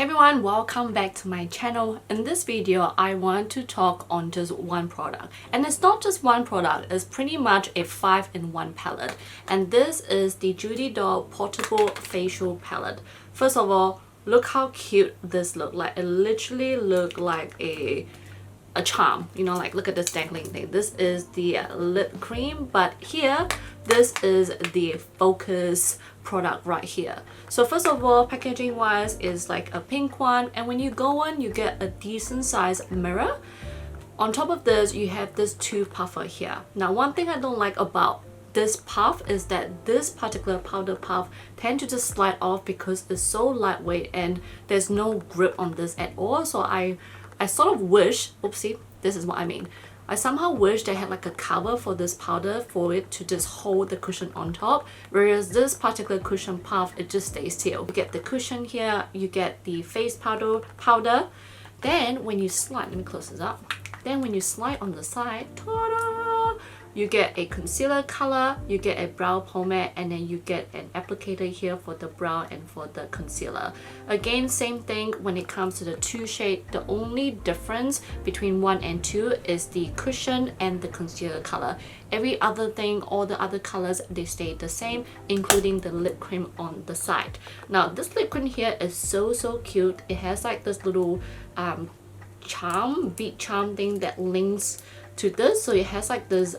Hey everyone, welcome back to my channel. In this video, I want to talk on just one product. And it's not just one product, it's pretty much a 5-in-1 palette. And this is the Judydoll Portable Facial Palette. First of all, look how cute this looks like. It literally looks like a charm, you know, like look at this dangling thing. This is the lip cream, but here this is the focus product right here. So first of all, packaging wise is like a pink one, and when you go on you get a decent size mirror. On top of this you have this tooth puffer here. Now one thing I don't like about this puff is that this particular powder puff tend to just slide off because it's so lightweight and there's no grip on this at all. So I sort of wish, oopsie, this is what I mean. I somehow wish they had like a cover for this powder for it to just hold the cushion on top, whereas this particular cushion puff, it just stays still. You get the cushion here, you get the face powder. Then when you slide, let me close this up. Then when you slide on the side, ta-da! You get a concealer color, you get a brow pomade, and then you get an applicator here for the brow and for the concealer. Again, same thing when it comes to the two shade. The only difference between 1 and 2 is the cushion and the concealer color. Every other thing, all the other colors, they stay the same, including the lip cream on the side. Now this lip cream here is so cute. It has like this little bead charm thing that links to this, so it has like this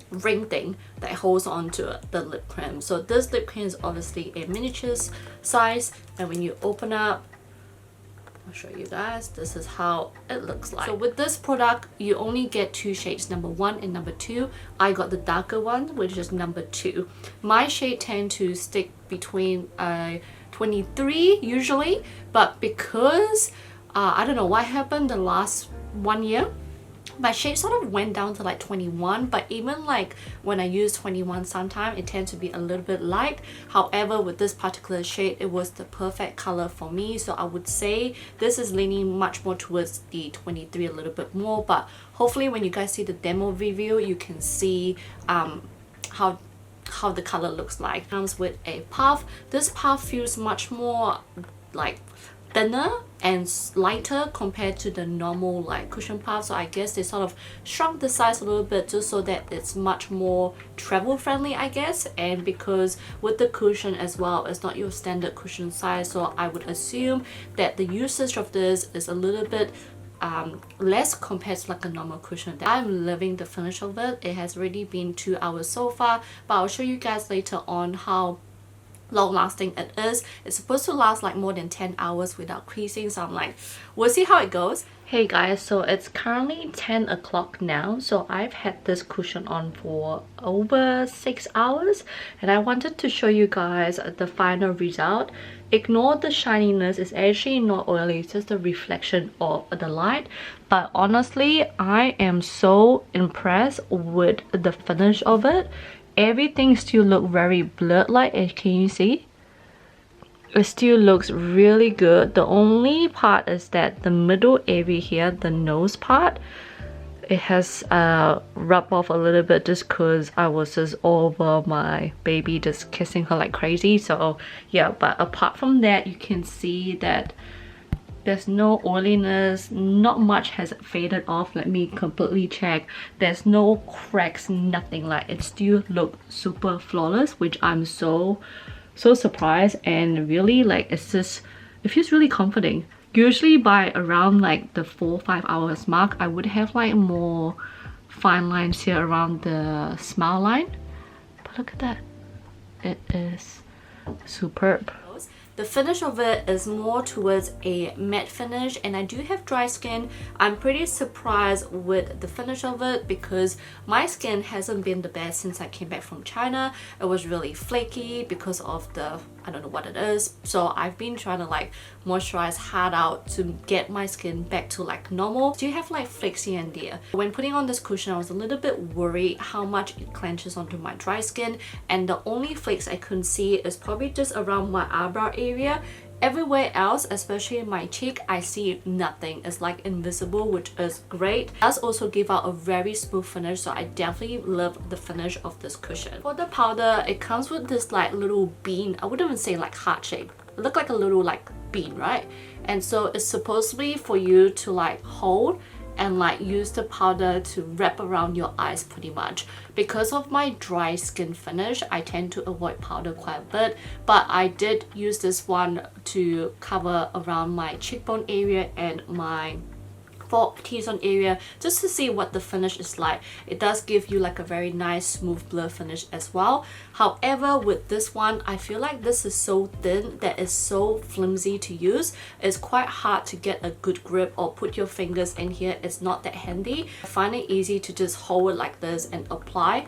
ring thing that holds on to the lip cream. So this lip cream is obviously a miniature size, and when you open up, I'll show you guys, this is how it looks like. So with this product you only get two shades, number 1 and number 2. I got the darker one, which is number 2. My shade tend to stick between 23 usually, but because I don't know what happened the last 1 year, my shade sort of went down to like 21, but even like when I use 21 sometimes it tends to be a little bit light. However, with this particular shade, it was the perfect color for me, so I would say this is leaning much more towards the 23 a little bit more. But hopefully when you guys see the demo review, you can see how the color looks like. It comes with a puff. This puff feels much more like thinner and lighter compared to the normal like cushion puff, so I guess they sort of shrunk the size a little bit just so that it's much more travel friendly, I guess. And because with the cushion as well, it's not your standard cushion size, so I would assume that the usage of this is a little bit less compared to like a normal cushion. I'm loving the finish of it. It has already been 2 hours so far, but I'll show you guys later on how long lasting it is. It's supposed to last like more than 10 hours without creasing, so I'm like, we'll see how it goes. Hey guys, so it's currently 10 o'clock now, so I've had this cushion on for over 6 hours, and I wanted to show you guys the final result. Ignore the shininess, it's actually not oily, it's just a reflection of the light. But honestly, I am so impressed with the finish of it. Everything still look very blurred, like can you see? It still looks really good. The only part is that the middle area here, the nose part, it has rubbed off a little bit just because I was just over my baby, just kissing her like crazy. So yeah, but apart from that, you can see that there's no oiliness, not much has faded off. Let me completely check. There's no cracks, nothing. Like it still looks super flawless, which I'm so surprised, and really like it feels really comforting. Usually by around like the 4-5 hours mark, I would have like more fine lines here around the smile line, but look at that, it is superb. The finish of it is more towards a matte finish, and I do have dry skin. I'm pretty surprised with the finish of it because my skin hasn't been the best since I came back from China. It was really flaky because of the, I don't know what it is, so I've been trying to like moisturize hard out to get my skin back to like normal. Do you have like flakes here and there? When putting on this cushion, I was a little bit worried how much it clenches onto my dry skin, and the only flakes I couldn't see is probably just around my eyebrow area. Everywhere else, especially in my cheek, I see nothing. It's like invisible, which is great. It does also give out a very smooth finish, so I definitely love the finish of this cushion. For the powder, it comes with this like little bean. I wouldn't even say like heart shape. It looked like a little like bean, right? And so it's supposedly for you to like hold and like use the powder to wrap around your eyes pretty much. Because of my dry skin finish, I tend to avoid powder quite a bit, but I did use this one to cover around my cheekbone area and my T-zone area just to see what the finish is like. It does give you like a very nice smooth blur finish as well. However, with this one, I feel like this is so thin that it's so flimsy to use. It's quite hard to get a good grip or put your fingers in here. It's not that handy. I find it easy to just hold it like this and apply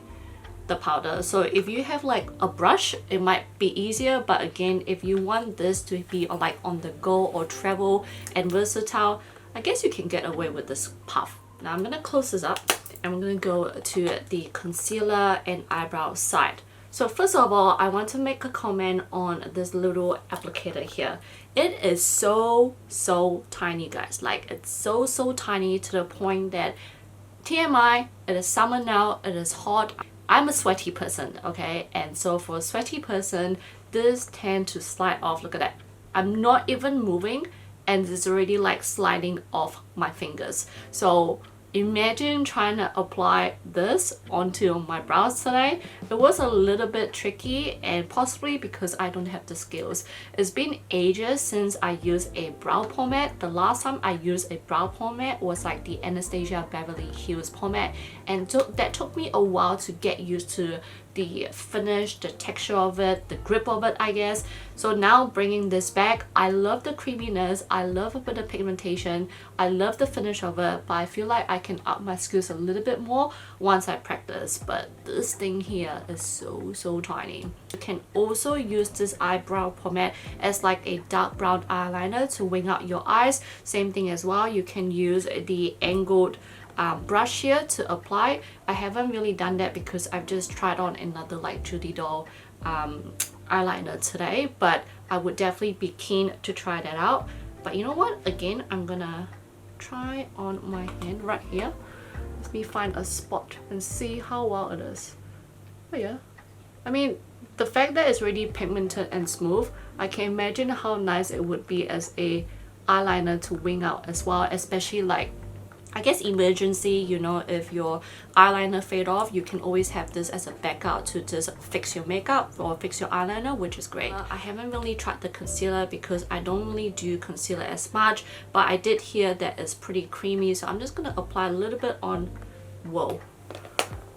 the powder. So if you have like a brush, it might be easier, but again, if you want this to be like on the go or travel and versatile, I guess you can get away with this puff. Now I'm gonna close this up and I'm gonna go to the concealer and eyebrow side. So first of all, I want to make a comment on this little applicator here. It is so tiny, guys. Like it's so tiny to the point that TMI, it is summer now, it is hot. I'm a sweaty person, okay? And so for a sweaty person, this tends to slide off. Look at that. I'm not even moving and it's already like sliding off my fingers. So imagine trying to apply this onto my brows today. It was a little bit tricky, and possibly because I don't have the skills. It's been ages since I used a brow pomade. The last time I used a brow pomade was like the Anastasia Beverly Hills pomade, and that took me a while to get used to the finish, the texture of it, the grip of it, I guess. So now bringing this back, I love the creaminess, I love a bit of pigmentation, I love the finish of it, but I feel like I can up my skills a little bit more once I practice. But this thing here is so tiny. You can also use this eyebrow pomade as like a dark brown eyeliner to wing out your eyes. Same thing as well, you can use the angled brush here to apply. I haven't really done that because I've just tried on another like Judydoll eyeliner today, but I would definitely be keen to try that out. But you know what, again, I'm gonna try on my hand right here. Let me find a spot and see how well it is. Oh yeah, I mean, the fact that it's really pigmented and smooth, I can imagine how nice it would be as a eyeliner to wing out as well, especially like, I guess, emergency, you know, if your eyeliner fade off, you can always have this as a backup to just fix your makeup or fix your eyeliner, which is great. I haven't really tried the concealer because I don't really do concealer as much, but I did hear that it's pretty creamy, so I'm just gonna apply a little bit on. Whoa,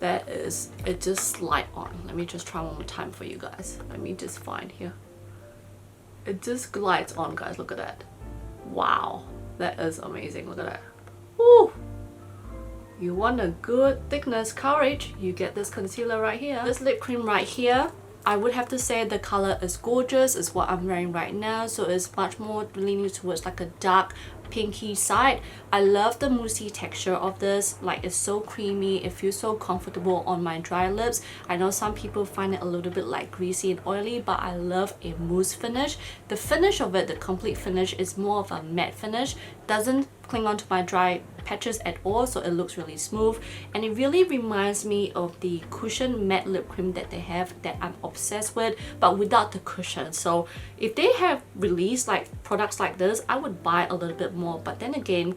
that is, it just slide on. Let me just try one more time for you guys. Let me just find here. It just glides on, guys. Look at that. Wow, that is amazing. Look at that. Ooh. You want a good thickness coverage, you get this concealer right here. This lip cream right here, I would have to say the color is gorgeous. It's what I'm wearing right now, so it's much more leaning towards like a dark pinky side. I love the moussey texture of this. Like, it's so creamy, it feels so comfortable on my dry lips. I know some people find it a little bit like greasy and oily, but I love a mousse finish. The finish of it, the complete finish, is more of a matte finish. Doesn't cling onto my dry patches at all, so it looks really smooth, and it really reminds me of the cushion matte lip cream that they have that I'm obsessed with, but without the cushion. So if they have released like products like this, I would buy a little bit more. But then again,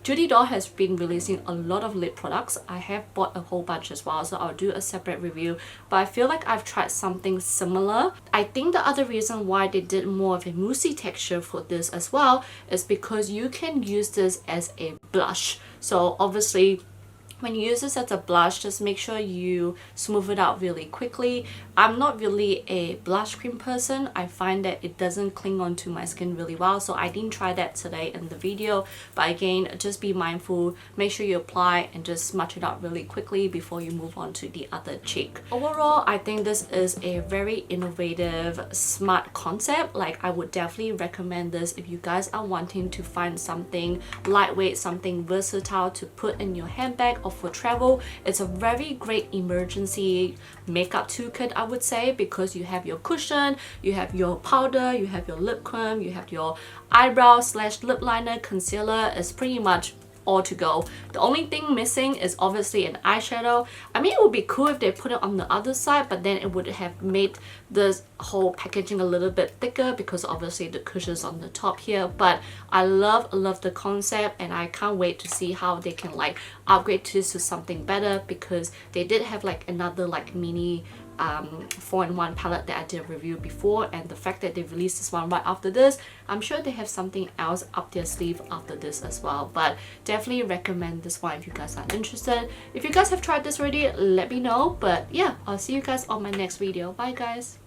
Judydoll has been releasing a lot of lip products. I have bought a whole bunch as well, so I'll do a separate review, but I feel like I've tried something similar. I think the other reason why they did more of a moussey texture for this as well is because you can use this as a blush. So obviously, when you use this as a blush, just make sure you smooth it out really quickly. I'm not really a blush cream person. I find that it doesn't cling onto my skin really well, so I didn't try that today in the video. But again, just be mindful, make sure you apply and just smudge it out really quickly before you move on to the other cheek. Overall, I think this is a very innovative, smart concept. Like, I would definitely recommend this if you guys are wanting to find something lightweight, something versatile to put in your handbag or for travel. It's a very great emergency makeup toolkit, I would say, because you have your cushion, you have your powder, you have your lip cream, you have your eyebrow slash lip liner, concealer. Is pretty much all to go. The only thing missing is obviously an eyeshadow. I mean, it would be cool if they put it on the other side, but then it would have made this whole packaging a little bit thicker because obviously the cushion's on the top here. But I love the concept, and I can't wait to see how they can like upgrade this to something better, because they did have like another like mini 4-in-1 palette that I did a review before, and the fact that they released this one right after this, I'm sure they have something else up their sleeve after this as well. But definitely recommend this one if you guys are interested. If you guys have tried this already, let me know. But yeah, I'll see you guys on my next video. Bye guys.